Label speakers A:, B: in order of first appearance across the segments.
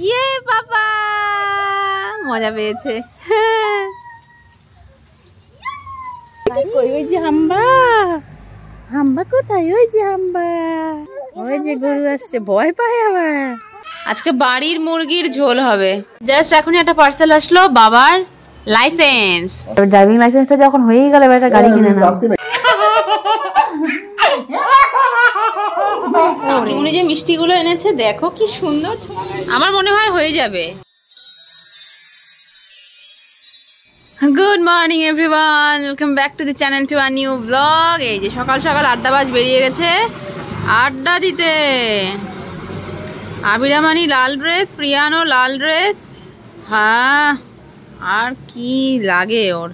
A: ইয়ে পাপা মজা পেয়েছে। ওই যে হাম্বা, হাম্বা কোথায়? ওই যে হাম্বা, ওই যে গরু আসছে, ভয় পায় আবার। আজকে বাড়ির মুরগির ঝোল হবে। জাস্ট এখনই একটা পার্সেল আসলো, বাবার লাইসেন্স। ড্রাইভিং লাইসেন্সটা যখন হয়েই গেল এবার একটা গাড়ি কিনে না। উনি যে মিষ্টিগুলো এনেছে দেখো কি সুন্দর, আমার মনে হয় হয়ে যাবে। Good morning everyone, welcome back to the channel to a new blog. এই যে সকাল সকাল আড্ডাবাজ বেরিয়ে গেছে আড্ডা দিতে। আবিরামানি লাল ড্রেস, প্রিয়ানো লাল ড্রেস। হ্যাঁ আর কি লাগে ওর,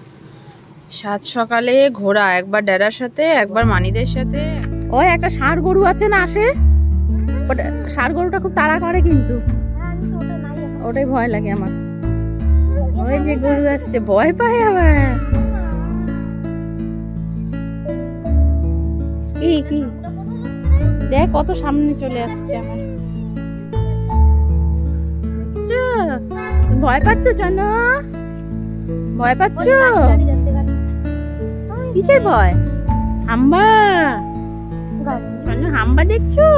A: সাত সকালে ঘোরা, একবার ড্যাডার সাথে একবার মানিদের সাথে। ওই একটা ষাঁড় গরু আছে না, আসে ওটা, ষাঁড় গরুটা খুব তাড়া করে কিন্তু ওটাই ভয় লাগে আমার। ওই যে গরু আসছে, ভয় পায় আবার। কি কি দেখ কত সামনে চলে আসছে আমার। ভয় পাচ্ছ জানো? ভয় পাচ্ছ? কিসের ভয়? হাম্বা, হাম্বা দেখছো?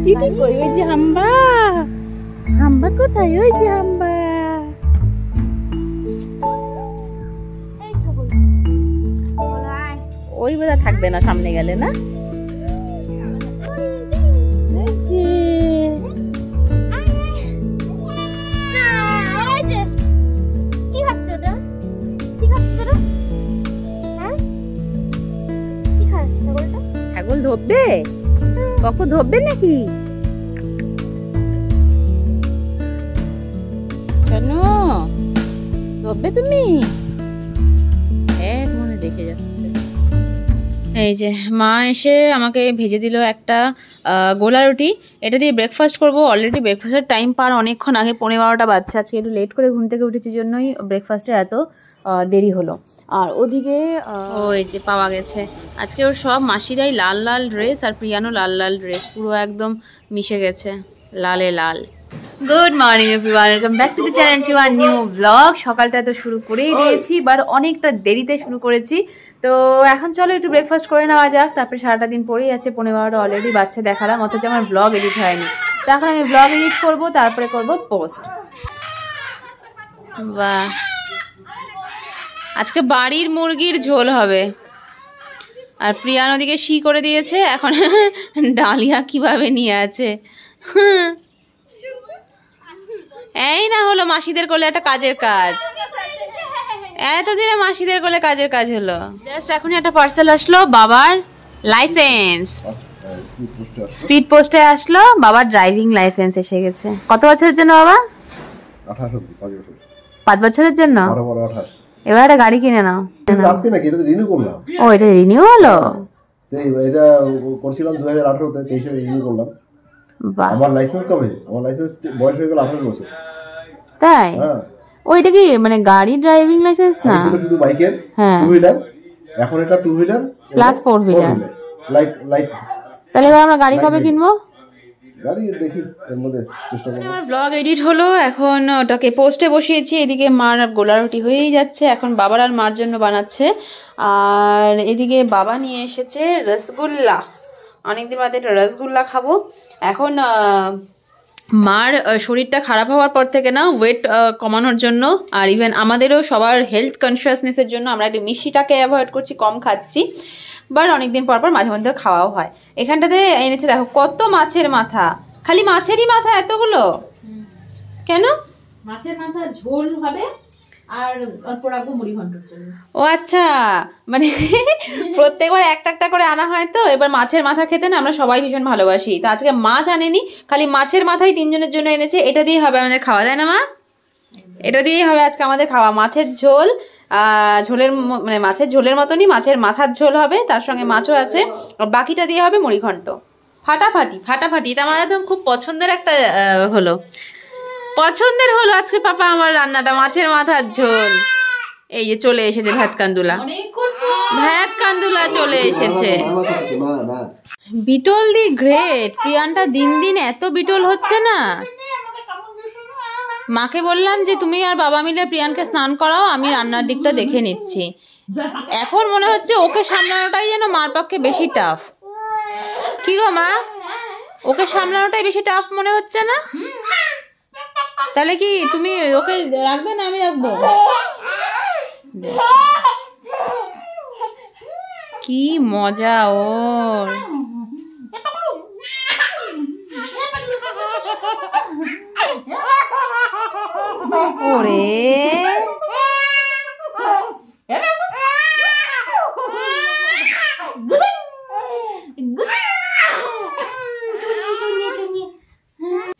A: কি ঠিক কই? ওই যে হাম্বা, হাম্বা কোথায়? ওই যে হাম্বা। ওই বোধহয় থাকবে না সামনে গেলে না। ছাগল ধরবে? কখন ধরবে নাকি? জানো ধরবে তুমি? এক মনে দেখে যাচ্ছে। এই যে মা এসে আমাকে ভেজে দিল একটা গোলা রুটি। এটা দিয়ে ব্রেকফাস্ট করব। অলরেডি ব্রেকফাস্টের টাইম পার অনেকক্ষণ আগে, 11:30 বাজছে। আজকে একটু লেট করে ঘুম থেকে উঠেছি জন্যই ব্রেকফাস্টে এত দেরি হলো। আর ওদিকে ওই যে পাওয়া গেছে আজকে ওর সব মাসিরাই লাল লাল ড্রেস, আর প্রিয়ানো লাল লাল ড্রেস, পুরো একদম মিশে গেছে লালে লাল। Good morning everyone, welcome back to the channel to a new blog. সকালটা তো শুরু করেই দিয়েছি, বাট অনেকটা দেরিতে শুরু করেছি। তো এখন চলো একটু ব্রেকফাস্ট করে নেওয়া যাক, তারপরে সারাটা দিন পরেই আছে। 11:30 অলরেডি বাচ্চা দেখালাম, অথচ আমার ব্লগ এডিট হয়নি। তো এখন আমি ব্লগ এডিট করবো, তারপরে করব পোস্ট। বাহ, আজকে বাড়ির মুরগির ঝোল হবে। আর প্রিয়ান ওদিকে শি করে দিয়েছে, এখন ডালিয়া কিভাবে নিয়ে আছে। এই না হলো মাসিদের কোলে একটা কাজের কাজ, এতদিনে মাসিদের কোলে কাজের কাজ হলো। জাস্ট এখনই একটা পার্সেল আসলো, বাবার লাইসেন্স। স্পিড পোস্টে আসলো, বাবার ড্রাইভিং লাইসেন্স এসে গেছে। কত বছরের জন্য বাবা? 5 বছরের জন্য। এবার একটা গাড়ি কিনে নাও।
B: আজকে নাকি এটা রিনিউ করলাম।
A: ও এটা রিনিউ হলো?
B: এটা করছিলাম 2018 তে, 23 এ রিনিউ করলাম। আমার লাইসেন্স কবে? আমার লাইসেন্স বয়স হয়ে গেল 18 বছর।
A: তাই? হ্যাঁ। ওইটা কি মানে গাড়ি ড্রাইভিং লাইসেন্স না?
B: শুধু বাইকের,
A: হ্যাঁ,
B: 2 হুইলার। এখন এটা 2 হুইলার
A: প্লাস 4 হুইলার।
B: লাইট।
A: তাহলে এবার আমরা গাড়ি কবে কিনবো?
B: গাড়ি দেখি এর মধ্যে চেষ্টা করব।
A: আমার ব্লগ এডিট হলো, এখন ওটাকে পোস্টে বসিয়েছি। এদিকে মার গোলা রুটি হয়েই যাচ্ছে, এখন বাবার আর মার জন্য বানাচ্ছে। আর এদিকে বাবা নিয়ে এসেছে রসগোল্লা, অনেকদিন বাদে রসগোল্লা খাবো। এখন মার শরীরটা খারাপ হওয়ার পর থেকে না, ওয়েট কমানোর জন্য আর ইভেন আমাদেরও সবার হেলথ কনসিয়াসনেসের জন্য আমরা একটু মিষ্টিটাকে অ্যাভয়েড করছি, কম খাচ্ছি। বাট অনেকদিন পর পর মাঝে মধ্যে খাওয়াও হয়। এখানটাতে এনেছে দেখো কত মাছের মাথা, খালি মাছেরই মাথা এতগুলো কেন? মাছের মাথা ঝোল হবে আর অল্প রাখবো মুড়ি ঘন্টর জন্য। ও আচ্ছা, মানে প্রত্যেকবার একটা একটা করে আনা হয় তো। এবার মাছের মাথা খেতে না আমরা সবাই ভীষণ ভালোবাসি, তো আজকে মাছ আনেনি, খালি মাছের মাথাই 3 জনের জন্য এনেছে। এটা দিয়ে হবে আমাদের খাওয়া, যায় না মা? এটা দিয়েই হবে আজকে আমাদের খাওয়া। মাছের ঝোল, ঝোলের মানে মাছের ঝোলের মতনই মাছের মাথার ঝোল হবে, তার সঙ্গে মাছও আছে, আর বাকিটা দিয়ে হবে মুড়ি ঘন্ট। ফাটাফাটি ফাটাফাটি। এটা আমার একদম খুব পছন্দের একটা হলো, পছন্দের হলো আজকে পাপা আমার রান্নাটা, মাছের মাথার ঝোল। এই যে চলে এসেছে ভাত কান্দুলা, অনেকক্ষণ ভ্যাট কান্দুলা চলে এসেছে। বিটল দি গ্রেট। প্রিয়ানটা দিন দিন এত বিটল হচ্ছে না। মাকে বললাম যে তুমি আর বাবা মিলে প্রিয়ানকে স্নান করাও, আমি রান্নার দিকটা দেখে নিচ্ছি। এখন মনে হচ্ছে ওকে সামলানোটাই যেন মার পক্ষে বেশি টাফ। কি গো মা, ওকে সামলানোটাই বেশি টাফ মনে হচ্ছে না? তাহলে কি তুমি ওকে রাখবে না আমি রাখবো? কি মজা ওর। ওরে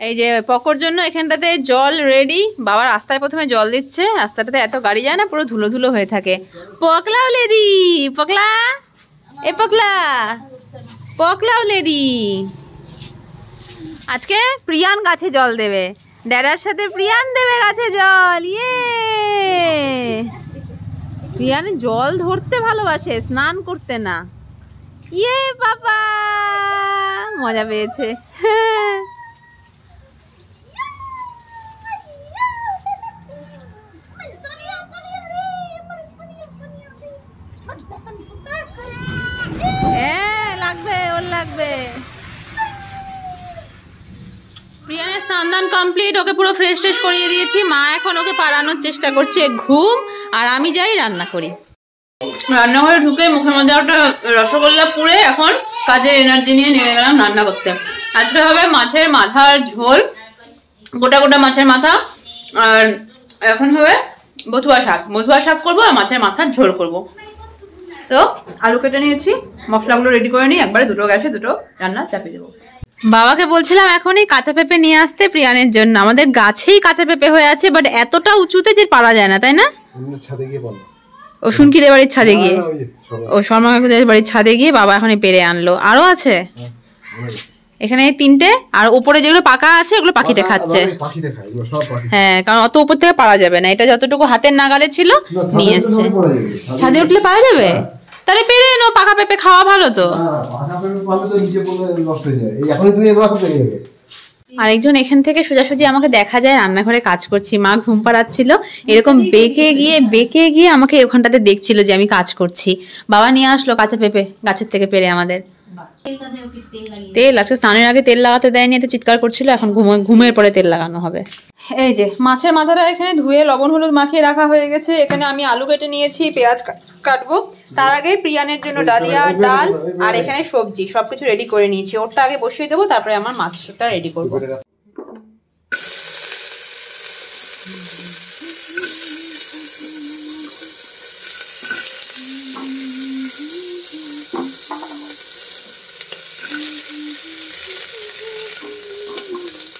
A: এই যে পকোর জন্য এখানটাতে জল রেডি। বাবা রাস্তায় প্রথমে জল দিচ্ছে, রাস্তাটাতে এত গাড়ি যায় না, পুরো ধুলো ধুলো হয়ে থাকে। পকলাও লেদি, পকলা এ পকলা, পকলাও লেদি। আজকে প্রিয়ান গাছে জল দেবে, ড্যাডার সাথে প্রিয়ান দেবে গাছে জল। ইয়ে, প্রিয়ান জল ধরতে ভালোবাসে, স্নান করতে না। ইয়ে বাবা, মজা পেয়েছে। লাগবে, ওর লাগবে। প্রিয়ানের স্নান দান কমপ্লিট, ওকে পুরো ফ্রেশ ট্রেশ করিয়ে দিয়েছি। মা এখন ওকে পাড়ানোর চেষ্টা করছে ঘুম, আর আমি যাই রান্না করি। রান্নাঘরে ঢুকে মুখের মধ্যে একটা রসগোল্লা পুড়ে এখন কাজের এনার্জি নিয়ে নেমে গেলাম রান্না করতে। আজকে হবে মাছের মাথার ঝোল, গোটা গোটা মাছের মাথা। আর এখন হবে বথুয়া শাক, বথুয়া শাক করবো আর মাছের মাথার ঝোল করবো। তো আলু কেটে নিয়েছি, মশলাগুলো রেডি করে নিই, একবারে দুটো গ্যাসে দুটো রান্না চাপিয়ে দেবো। বাবাকে বলছিলাম এখনই কাঁচা পেঁপে নিয়ে আসতে প্রিয়ানের জন্য। আমাদের গাছেই কাঁচা পেঁপে হয়ে আছে, বাট এতটা উঁচুতে যে পারা যায় না, তাই না? ও শুনকিদের বাড়ির ছাদে গিয়ে, ও শর্মা কাকুদের বাড়ির ছাদে গিয়ে বাবা এখনই পেরে আনলো। আরো আছে এখানে 3টে, আর উপরে যেগুলো পাকা আছে ওগুলো পাখিতে খাচ্ছে। হ্যাঁ, কারণ অত উপর থেকে পারা যাবে না, এটা যতটুকু হাতের নাগালে ছিল নিয়ে এসছে। ছাদে উঠলে পাওয়া যাবে, তাহলে পেরে এনো। পাকা পেঁপে খাওয়া ভালো তো। আরেকজন এখান থেকে সোজাসুজি আমাকে দেখা যায় রান্নাঘরে কাজ করছি। মা ঘুম পাড়াচ্ছিল, এরকম বেঁকে গিয়ে আমাকে ওখানটাতে দেখছিল যে আমি কাজ করছি। বাবা নিয়ে আসলো কাঁচা পেঁপে গাছের থেকে পেরে আমাদের। তেল আজকে স্নানের আগে তেল লাগাতে দেয়নি, এত চিৎকার করছিল। এখন ঘুমের পরে তেল লাগানো হবে। এই যে মাছের মাথাটা এখানে ধুয়ে লবণ হলুদ মাখিয়ে রাখা হয়ে গেছে। এখানে আমি আলু কেটে নিয়েছি, পেঁয়াজ কাটবো। তার আগে প্রিয়ানের জন্য ডালিয়া, ডাল আর এখানে সবজি সবকিছু রেডি করে নিয়েছি। ওরটা আগে বসিয়ে দেবো, তারপরে আমার মাছটা রেডি করবো।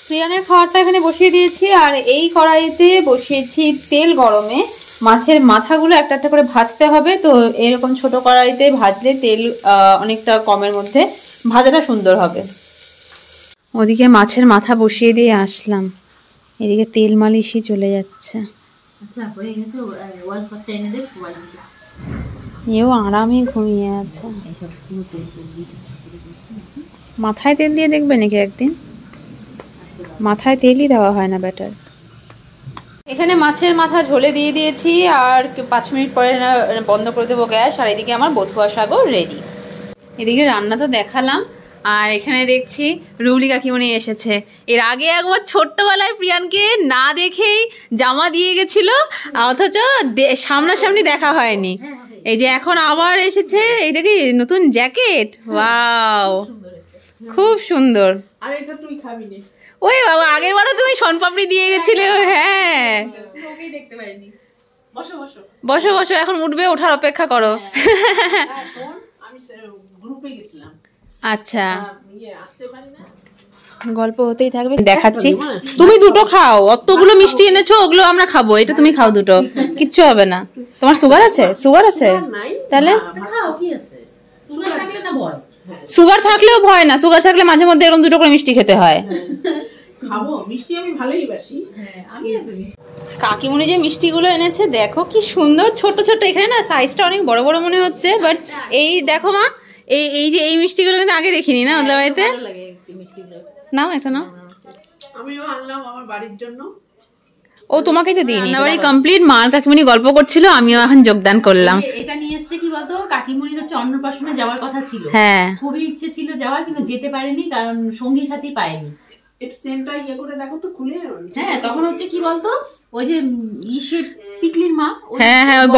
A: প্রিয়ানের খাবারটা এখানে বসিয়ে দিয়েছি, আর এই কড়াইতে বসিয়েছি তেল গরমে। মাছের মাথাগুলো একটা একটা করে ভাজতে হবে, তো এরকম ছোট কড়াইতে ভাজলে তেল অনেকটা কমের মধ্যে ভাজাটা সুন্দর হবে। ওদিকে মাছের মাথা বসিয়ে দিয়ে আসলাম, এদিকে তেল মালিশই চলে যাচ্ছে। এও আরামে ঘুমিয়ে আছে। মাথায় তেল দিয়ে দেখবে নাকি একদিন? মাথায় তেলই দেওয়া হয় না ব্যাটার। এখানে মাছের মাথা ঝোলে দিয়ে দিয়েছি, আর 5 মিনিট পরে বন্ধ করে দেবো গ্যাস। আর এদিকে আমার বথুয়া শাকও রেডি। এদিকে রান্না তো দেখালাম, আর এখানে দেখছি রুবলি কাকিমণি এসেছে। এর আগে একবার ছোট্টবেলায় প্রিয়ানকে না দেখেই জামা দিয়ে গেছিল, অথচ সামনাসামনি দেখা হয়নি। এই যে এখন আবার এসেছে, এই দেখি নতুন জ্যাকেট। ওয়াও, খুব সুন্দর। আর এটা তুই খাবি না? ওই বাবা, আগের বারও তুমি শনপাপড়ি দিয়ে গেছিলে। হ্যাঁ, বসো বসো, এখন উঠবে, ওঠার অপেক্ষা করো। আচ্ছা, গল্প হতেই থাকবে, দেখাচ্ছি। তুমি দুটো খাও, অতগুলো মিষ্টি এনেছো, ওগুলো আমরা খাবো, এটা তুমি খাও দুটো, কিচ্ছু হবে না। তোমার সুগার আছে? সুগার আছে? তাহলে সুগার থাকলেও ভয় না, সুগার থাকলে মাঝে মধ্যে এরকম দুটো করে মিষ্টি খেতে হয়। খাবো মিষ্টি, আমি ভালোই বাসি। হ্যাঁ, আমি কাকিমুনি যে মিষ্টিগুলো এনেছে দেখো কি সুন্দর, ছোট ছোট। এখানে না সাইজটা অনেক বড় বড় মনে হচ্ছে, বাট এই দেখো মা, এই যে এই মিষ্টিগুলো কিন্তু আগে দেখিনি না ওদের বাড়িতে। নাও একটা নাও,
C: আমিও আনলাম আমার বাড়ির জন্য।
A: ও তোমাকে তো দিইনি। রান্নাবাড়ি কমপ্লিট, মা আর কাকিমুনি গল্প করছিল, আমিও এখন যোগদান করলাম।
D: এটা নিয়ে এসেছে কি বলতো, কাকিমুনির হচ্ছে অন্নপ্রাশনে যাওয়ার কথা ছিল।
A: হ্যাঁ,
D: খুবই ইচ্ছে ছিল যাওয়ার, কিন্তু যেতে পারেনি কারণ সঙ্গী সাথী পায়নি।
C: একটু চেনটা ইয়ে করে দেখো তো খুলে।
D: হ্যাঁ, তখন হচ্ছে কি বলতো, ওই যে ইসে পিকলির মা,
A: হ্যাঁ হ্যাঁ, ওই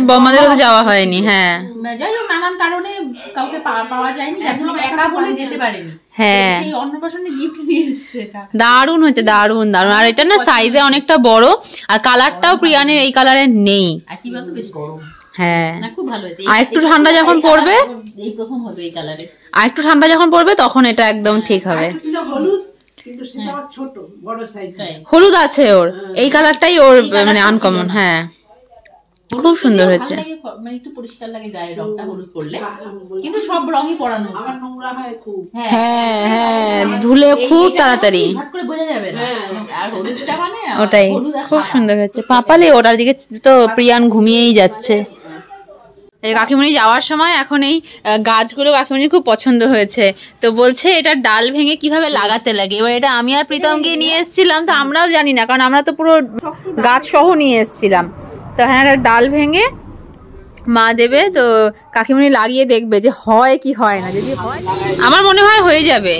A: বম্মাদেরও তো যাওয়া হয়নি। হ্যাঁ,
D: যাই হোক নানান কারণে কাউকে পাওয়া যায়নি, যার জন্য একা বলে যেতে পারেনি।
A: হ্যাঁ,
D: সেই অন্নপ্রাশনে গিফট নিয়ে এসেছে।
A: দারুণ হয়েছে, দারুণ দারুণ। আর এটা না সাইজে অনেকটা বড়, আর কালারটাও প্রিয়ানের এই কালারের নেই।
D: আর কি বলতো, বেশ গরম।
A: হ্যাঁ,
D: না খুব ভালো হয়েছে।
A: আর একটু ঠান্ডা যখন পড়বে,
D: এই প্রথম হলো এই কালারে,
A: আর একটু ঠান্ডা যখন পড়বে তখন এটা একদম ঠিক হবে।
C: ছিল হলুদ, কিন্তু সেটা আবার ছোট, বড় সাইজ।
A: হলুদ আছে ওর, এই কালারটাই ওর মানে আনকমন। হ্যাঁ, খুব সুন্দর হয়েছে।
D: মানে একটু পরিষ্কার লাগে গায়ের রংটা হলুদ পরলে, কিন্তু সব রঙই পরানো আছে।
C: আবার নোংরা হয় খুব।
A: হ্যাঁ হ্যাঁ, ধুলে খুব তাড়াতাড়ি,
D: ঝট করে বোঝা যাবে না। আর হলুদটা মানে
A: ওটাই খুব সুন্দর হয়েছে। পাপালে ওটার দিকে তো প্রিয়ান ঘুমিয়েই যাচ্ছে। এই কাকিমুনি যাওয়ার সময় এখন এই গাছগুলো কাকিমুনির খুব পছন্দ হয়েছে, তো বলছে এটা ডাল ভেঙে কিভাবে লাগাতে লাগে। এবার এটা আমি আর প্রীতম গিয়ে নিয়ে এসেছিলাম, তো আমরাও জানি না, কারণ আমরা তো পুরো গাছ সহ নিয়ে এসেছিলাম। তো হ্যাঁ, ডাল ভেঙে মা দেবে, তো কাকিমুনি লাগিয়ে দেখবে যে হয় কি হয় না। যদি হয়, আমার মনে হয় হয়ে যাবে,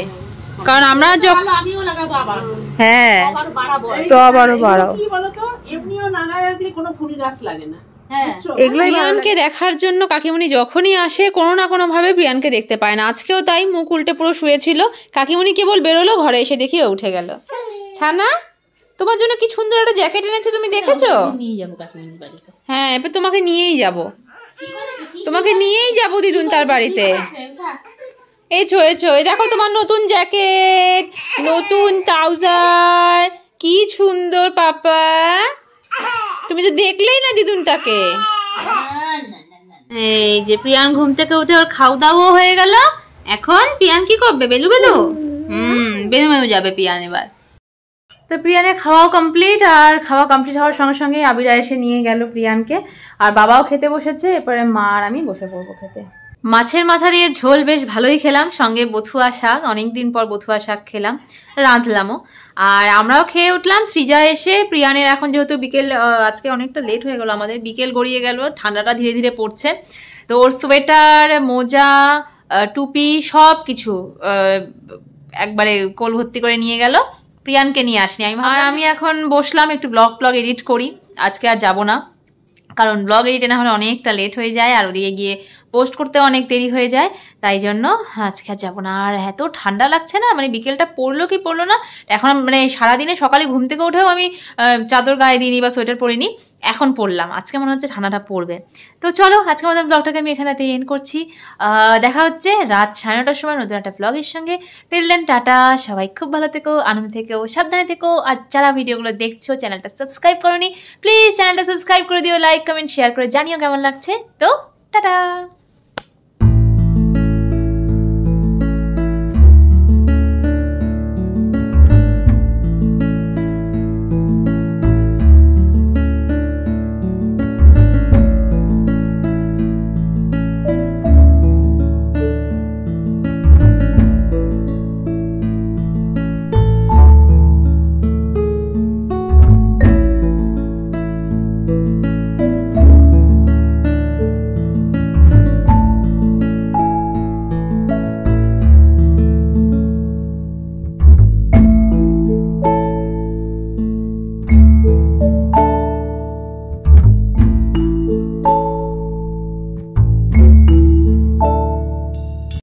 A: কারণ আমরা যখন
D: আমিও লাগাবো আবার।
A: হ্যাঁ,
C: তো আবারও বাড়াও। কি বলতো, এমনিও নাগায় রাখলে কোনো ফুল গাছ লাগে না।
A: এগুলো প্রিয়ানকে দেখার জন্য কাকিমুনি যখনই আসে কোনো না কোনো ভাবে প্রিয়ানকে দেখতে পায় না। আজকেও তাই, মুখ উল্টে পুরো শুয়েছিল। কাকিমুনি কেবল বেরোলো, ঘরে এসে দেখি উঠে গেল। ছানা, তোমার জন্য কি সুন্দর একটা জ্যাকেট এনেছে, তুমি দেখেছো?
D: নিয়ে যাবো কাকিমুনির বাড়িতে।
A: হ্যাঁ, এবার তোমাকে নিয়েই যাব, তোমাকে নিয়েই যাবো দিদুন তার বাড়িতে। এই দেখো তোমার নতুন জ্যাকেট, নতুন ট্রাউজার, কি সুন্দর পাপা। তুমি তো দেখলেই না দিদুনটাকে। এই যে প্রিয়ান ঘুম থেকে উঠে ওর খাওয়া দাওয়া হয়ে গেল। এখন প্রিয়ান কি করবে? বেলু বেলু বেলু যাবে প্রিয়ান এবার। তো প্রিয়ানের খাওয়া কমপ্লিট, আর খাওয়া কমপ্লিট হওয়ার সঙ্গে সঙ্গে আবিরা এসে নিয়ে গেল প্রিয়ানকে, আর বাবাও খেতে বসেছে। এরপরে মা আর আমি বসে পড়বো খেতে। মাছের মাথা দিয়ে ঝোল বেশ ভালোই খেলাম, সঙ্গে বথুয়া শাক, অনেকদিন পর বথুয়া শাক খেলাম, রাঁধলামও। আর আমরাও খেয়ে উঠলাম। সৃজা এসে প্রিয়ানের এখন যেহেতু বিকেল, আজকে অনেকটা লেট হয়ে গেল আমাদের, বিকেল গড়িয়ে গেল, ঠান্ডাটা ধীরে ধীরে পড়ছে, তো ওর সোয়েটার, মোজা, টুপি সব কিছু একবারে কোল ভর্তি করে নিয়ে গেল। প্রিয়ানকে নিয়ে আসনি আমি। আর আমি এখন বসলাম একটু ব্লগ এডিট করি। আজকে আর যাবো না, কারণ ব্লগ এডিটে না হলে অনেকটা লেট হয়ে যায়, আর ওদিকে গিয়ে পোস্ট করতে অনেক দেরি হয়ে যায়, তাই জন্য আজকে আর যাবো না। আর এত ঠান্ডা লাগছে না, মানে বিকেলটা পড়লো কি পড়লো না, এখন মানে সারাদিনে সকালে ঘুম থেকে উঠেও আমি চাদর গায়ে দিইনি বা সোয়েটার পরিনি, এখন পরলাম। আজকে মনে হচ্ছে ঠান্ডাটা পড়বে। তো চলো, আজকে আমাদের ব্লগটাকে আমি এখানেতে এন্ড করছি। দেখা হচ্ছে রাত 9:30টার সময় নতুন একটা ব্লগের সঙ্গে। টিল দেন টাটা, সবাই খুব ভালো থেকো, আনন্দ থেকো, সাবধানে থেকো। আর যারা ভিডিওগুলো দেখছো চ্যানেলটা সাবস্ক্রাইব করোনি, প্লিজ চ্যানেলটা সাবস্ক্রাইব করে দিও, লাইক কমেন্ট শেয়ার করে জানিও কেমন লাগছে। তো টাটা।